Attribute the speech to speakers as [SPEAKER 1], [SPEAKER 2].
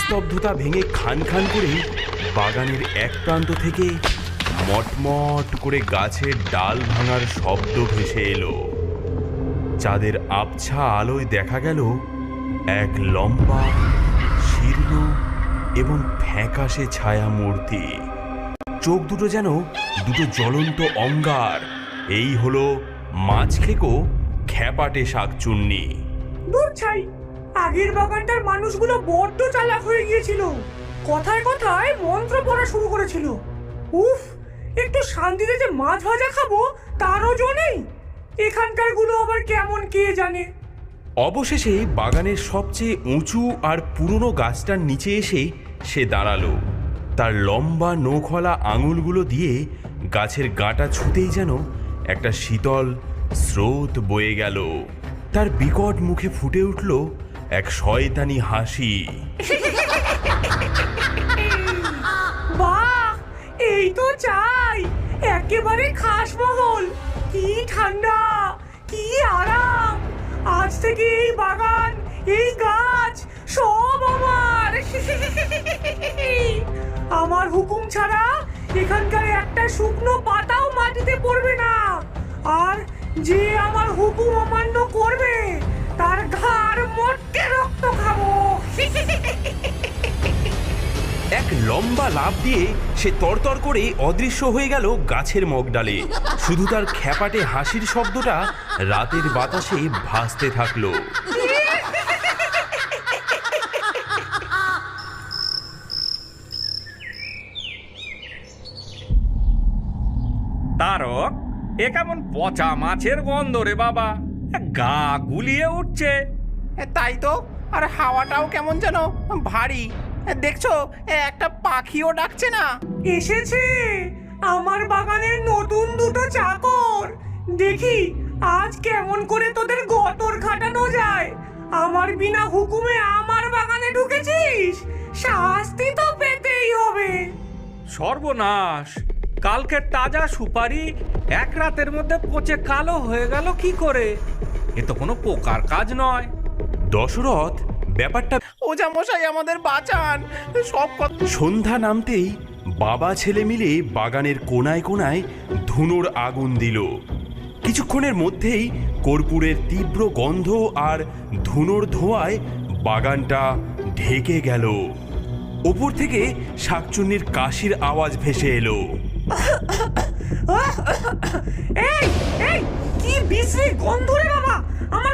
[SPEAKER 1] নিস্তব্ধতা ভেঙে খান খান করে বাগানের এক প্রান্ত থেকে মটমট করে গাছের ডাল ভাঙার শব্দ ভেসে এলো। চাঁদের আবছা আলোয় দেখা গেল এক লম্বা, শীর্ণ এবং ফ্যাকাশে ছায়া মূর্তি। চোখ দুটো যেন দুটো জ্বলন্ত অঙ্গার। এই হলো মাছখেকো খ্যাপাটে শাকচুন্নি।
[SPEAKER 2] দূর ছাই, আগের বাগানটার মানুষগুলো বড্ড চালাক হয়ে গিয়েছিল। কথায় কথায় মন্ত্র পড়া শুরু করেছিল। উফ, একটু শান্তিতে যে মাছ ভাজা খাবো তারও জো নেই। এখানকার গুলো আবার কেমন কে জানে।
[SPEAKER 1] অবশেষে বাগানের সবচেয়ে উঁচু আর পুরনো গাছটার নিচে এসে সে দাঁড়ালো। তার লম্বা নখওয়ালা আঙুলগুলো দিয়ে গাছের গাঁটা ছুতেই যেন একটা শীতল স্রোত বয়ে গেল। তার বিকট মুখে ফুটে উঠল এক শয়তানি হাসি।
[SPEAKER 2] বাহ, এই তো চাই, একেবারে খাসমহল। কি ঠান্ডা, কি আরাম। আজ থেকে এই বাগান, এই গাছ সব আমার। আমার হুকুম ছাড়া এখানকার একটা শুকনো পাতাও মাটিতে পড়বে না। আর যে আমার হুকুম অমান্য করবে তার ঘাড় মটকে রক্ত খাবো।
[SPEAKER 1] এক লম্বা লাফ দিয়ে সে তরতর করে অদৃশ্য হয়ে গেল গাছের মগডালে। শুধু তার খ্যাপাটে হাসির শব্দটা রাতের বাতাসে ভাসতে থাকলো।
[SPEAKER 3] তারক, এ কেমন পচা মাছের গন্ধ রে বাবা, গা গুলিয়ে উঠছে।
[SPEAKER 4] তাই তো, আর হাওয়াটাও কেমন যেন ভারী। দেখছো, একটা পাখিও ডাকছে না।
[SPEAKER 2] এসেছে আমার বাগানের নতুন দুটো চাকর। দেখি আজ কেমন করে তোদের গতর খাটানো যায়। আমার বিনা হুকুমে আমার বাগানে ঢুকেছিস, শাস্তি তো পেতেই হবে।
[SPEAKER 3] সর্বনাশ, কালকের তাজা সুপারি এক রাতের মধ্যে পচে কালো হয়ে গেল কি করে? এ তো কোনো পোকার কাজ নয়।
[SPEAKER 1] দশরথ ব্যাপারটা
[SPEAKER 4] ওঝা মশাই, আমাদের বাঁচান। সব কথা
[SPEAKER 1] সন্ধ্যা নামতেই বাবা ছেলে মিলে বাগানের কোনায় কোনায় ধুনোর আগুন দিল। কিছুক্ষণের মধ্যেই কর্পূরের তীব্র গন্ধ আর ধুনোর ধোঁয়ায় বাগানটা ঢেকে গেল। ওপর থেকে শাকচুন্নির কাশির আওয়াজ ভেসে এলো।
[SPEAKER 2] এই এই, কি বিশ্রী গন্ধ রে বাবা, আমার